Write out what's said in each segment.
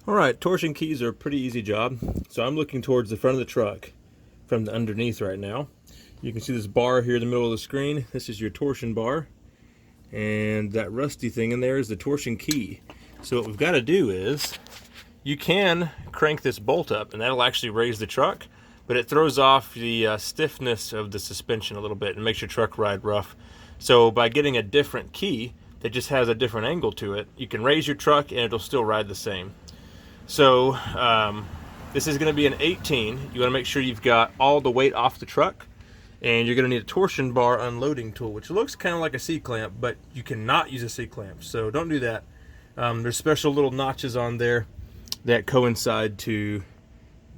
Alright, torsion keys are a pretty easy job. So I'm looking towards the front of the truck from the underneath right now. You can see this bar here in the middle of the screen. This is your torsion bar. And that rusty thing in there is the torsion key. So what we've got to do is, you can crank this bolt up and that'll actually raise the truck, but it throws off the stiffness of the suspension a little bit and makes your truck ride rough. So by getting a different key that just has a different angle to it, you can raise your truck and it'll still ride the same. So this is going to be an 18. You want to make sure you've got all the weight off the truck, and you're going to need a torsion bar unloading tool, which looks kind of like a C-clamp, but you cannot use a C-clamp, so don't do that. There's special little notches on there that coincide to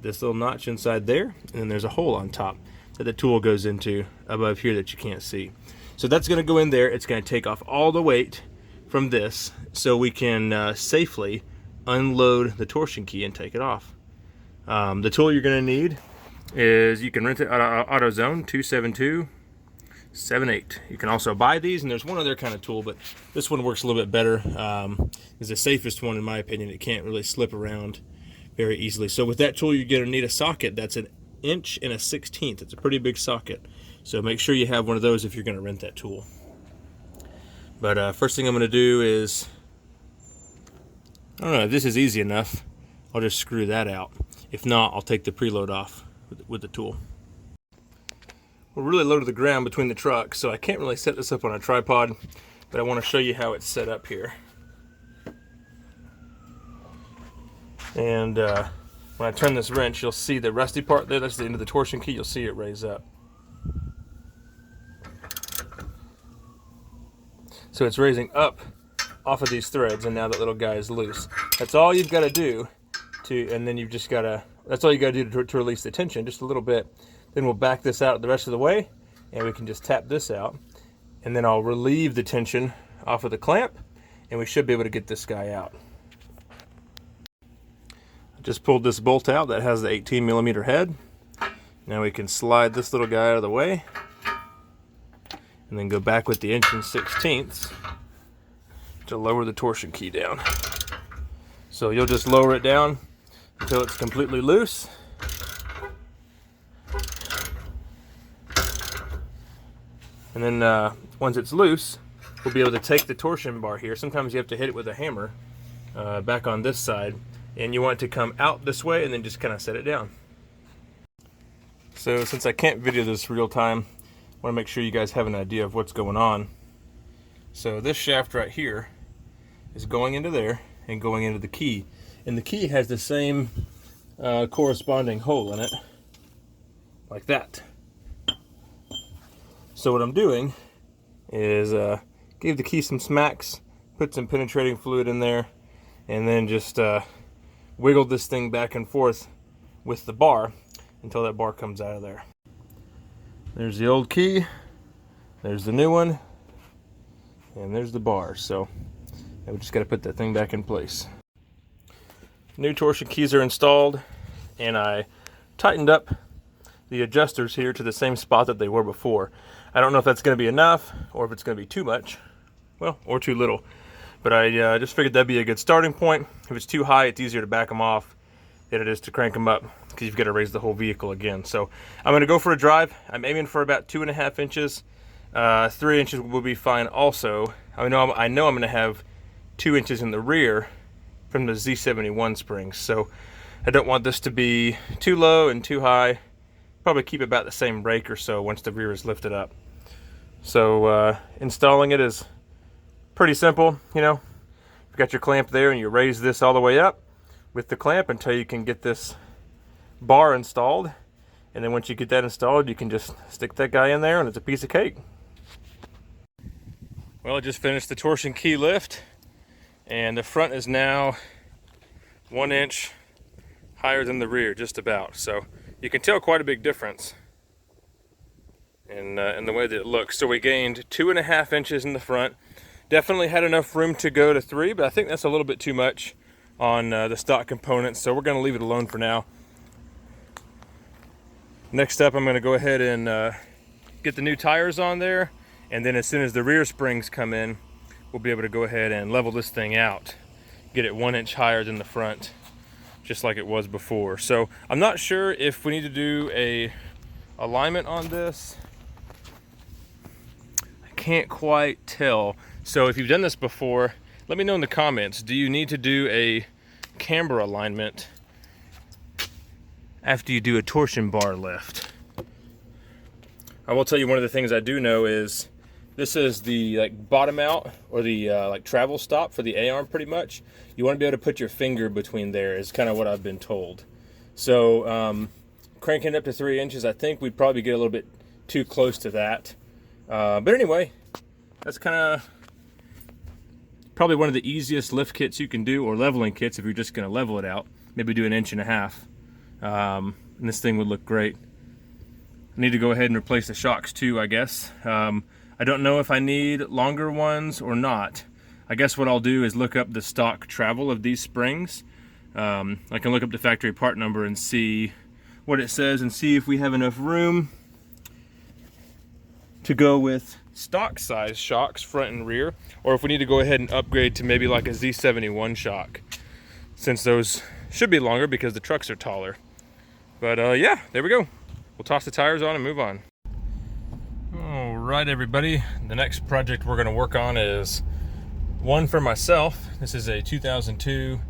this little notch inside there, and then there's a hole on top that the tool goes into above here that you can't see. So that's going to go in there. It's going to take off all the weight from this so we can safely unload the torsion key and take it off. The tool you're going to need is, you can rent it at AutoZone, 27278. You can also buy these, and there's one other kind of tool, but this one works a little bit better. Is the safest one in my opinion. It can't really slip around very easily. So with that tool, you're going to need a socket that's 1 1/16. It's a pretty big socket, so make sure you have one of those if you're going to rent that tool. But first thing I'm going to do is, I don't know if this is easy enough, I'll just screw that out. If not, I'll take the preload off with the tool. We're really low to the ground between the trucks, so I can't really set this up on a tripod, but I want to show you how it's set up here. And when I turn this wrench, you'll see the rusty part there. That's the end of the torsion key. You'll see it raise up. So it's raising up off of these threads, and now that little guy is loose. That's all you've got to do and then you've just got to, that's all you got to do to release the tension, just a little bit. Then we'll back this out the rest of the way, and we can just tap this out, and then I'll relieve the tension off of the clamp, and we should be able to get this guy out. I just pulled this bolt out that has the 18mm head. Now we can slide this little guy out of the way, and then go back with the 1 1/16 to lower the torsion key down. So you'll just lower it down until it's completely loose. And then once it's loose, we'll be able to take the torsion bar here. Sometimes you have to hit it with a hammer back on this side, and you want it to come out this way and then just kind of set it down. So since I can't video this real time, I want to make sure you guys have an idea of what's going on. So this shaft right here is going into there and going into the key, and the key has the same corresponding hole in it, like that. So what I'm doing is give the key some smacks, put some penetrating fluid in there, and then just wiggle this thing back and forth with the bar until that bar comes out of there. There's the old key, there's the new one, and there's the bar. So we just got to put that thing back in place. New torsion keys are installed, and I tightened up the adjusters here to the same spot that they were before. I don't know if that's going to be enough or if it's going to be too much, well, or too little, but I just figured that'd be a good starting point. If it's too high, it's easier to back them off than it is to crank them up, because you've got to raise the whole vehicle again. So I'm going to go for a drive. I'm aiming for about 2.5 inches. 3 inches will be fine also. I know I'm going to have 2 inches in the rear from the Z71 springs, so I don't want this to be too low and too high. Probably keep about the same rake or so once the rear is lifted up. So installing it is pretty simple. You know, you've got your clamp there, and you raise this all the way up with the clamp until you can get this bar installed, and then once you get that installed, you can just stick that guy in there and it's a piece of cake. Well, I just finished the torsion key lift, and the front is now 1 inch higher than the rear, just about. So you can tell quite a big difference in the way that it looks. So we gained 2.5 inches in the front. Definitely had enough room to go to 3, but I think that's a little bit too much on the stock components, so we're going to leave it alone for now. Next up, I'm going to go ahead and get the new tires on there, and then as soon as the rear springs come in, we'll be able to go ahead and level this thing out, get it 1 inch higher than the front, just like it was before. So I'm not sure if we need to do a alignment on this. I can't quite tell. So if you've done this before, let me know in the comments. Do you need to do a camber alignment after you do a torsion bar lift? I will tell you, one of the things I do know is this is the like bottom out, or the like travel stop for the A-arm pretty much. You want to be able to put your finger between there is kind of what I've been told. So cranking it up to 3 inches, I think we'd probably get a little bit too close to that. But anyway, that's kind of probably one of the easiest lift kits you can do, or leveling kits if you're just going to level it out. Maybe do 1.5 inches. And this thing would look great. I need to go ahead and replace the shocks too, I guess. I don't know if I need longer ones or not. I guess what I'll do is look up the stock travel of these springs. I can look up the factory part number and see what it says, and see if we have enough room to go with stock size shocks front and rear, or if we need to go ahead and upgrade to maybe like a Z71 shock, since those should be longer because the trucks are taller. But yeah, there we go. We'll toss the tires on and move on. All right, everybody. The next project we're going to work on is one for myself. This is a 2002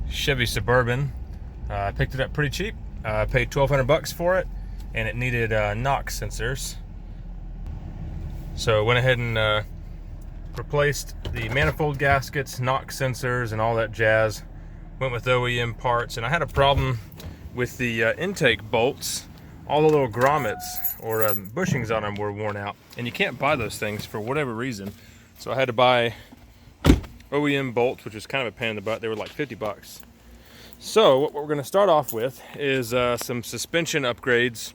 Chevy Suburban. I picked it up pretty cheap. I paid $1,200 for it, and it needed NOx sensors. So I went ahead and replaced the manifold gaskets, NOx sensors, and all that jazz. Went with OEM parts, and I had a problem with the intake bolts. All the little grommets or bushings on them were worn out, and you can't buy those things for whatever reason. So I had to buy OEM bolts, which was kind of a pain in the butt. They were like $50. So what we're going to start off with is some suspension upgrades.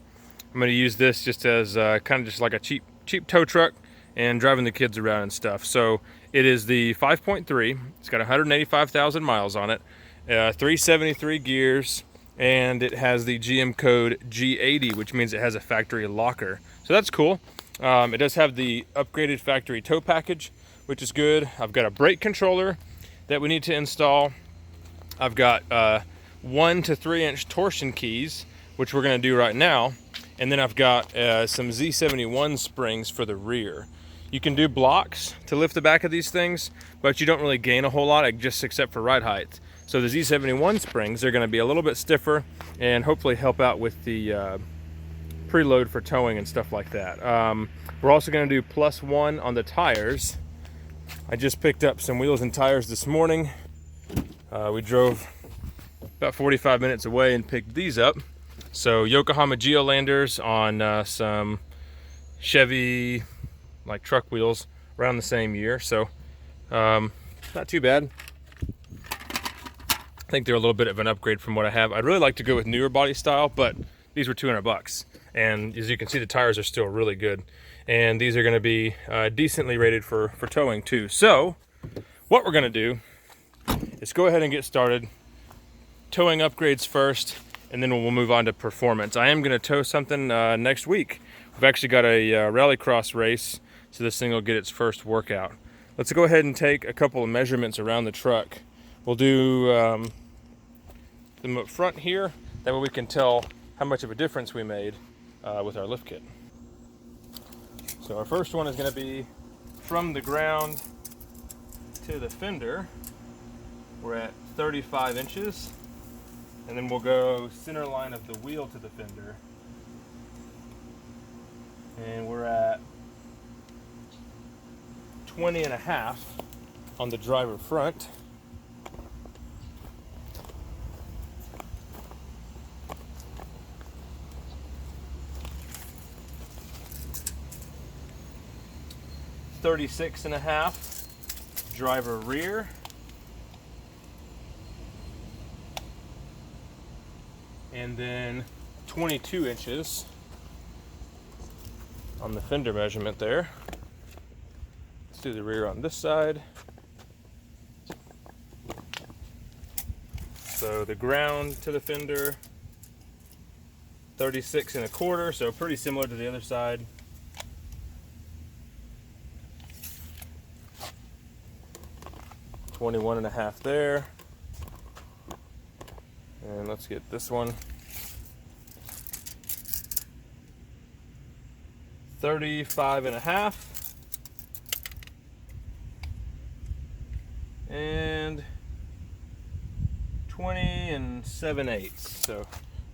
I'm going to use this just as kind of just like a cheap tow truck and driving the kids around and stuff. So it is the 5.3. It's got 185,000 miles on it, 373 gears. And it has the GM code G80, which means it has a factory locker. So that's cool. It does have the upgraded factory tow package, which is good. I've got a brake controller that we need to install. I've got 1 to 3 inch torsion keys, which we're going to do right now. And then I've got some Z71 springs for the rear. You can do blocks to lift the back of these things, but you don't really gain a whole lot, just except for ride height. So the Z71 springs are going to be a little bit stiffer and hopefully help out with the preload for towing and stuff like that. We're also going to do +1 on the tires. I just picked up some wheels and tires this morning. We drove about 45 minutes away and picked these up. So Yokohama Geolanders on some Chevy like truck wheels around the same year. So not too bad. I think they're a little bit of an upgrade from what I have. I'd really like to go with newer body style, but these were $200. And as you can see, the tires are still really good. And these are going to be decently rated for towing too. So what we're going to do is go ahead and get started. Towing upgrades first, and then we'll move on to performance. I am going to tow something next week. We've actually got a rallycross race, so this thing will get its first workout. Let's go ahead and take a couple of measurements around the truck. We'll do them up front here. That way we can tell how much of a difference we made with our lift kit. So our first one is going to be from the ground to the fender. We're at 35 inches. And then we'll go center line of the wheel to the fender. And we're at 20.5 on the driver front. $36.5 driver rear. And then 22 inches on the fender measurement there. Let's do the rear on this side. So the ground to the fender, 36.25, so pretty similar to the other side. $21.5 there. And let's get this one. 35.5. And 20 7/8, so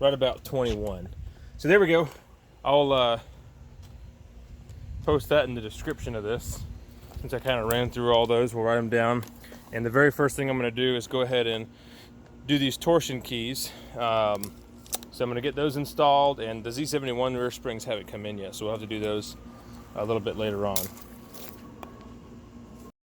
right about 21. So there we go. I'll post that in the description of this. Since I kind of ran through all those, we'll write them down. And the very first thing I'm going to do is go ahead and do these torsion keys. So I'm going to get those installed, and the Z71 rear springs haven't come in yet, so we'll have to do those a little bit later on.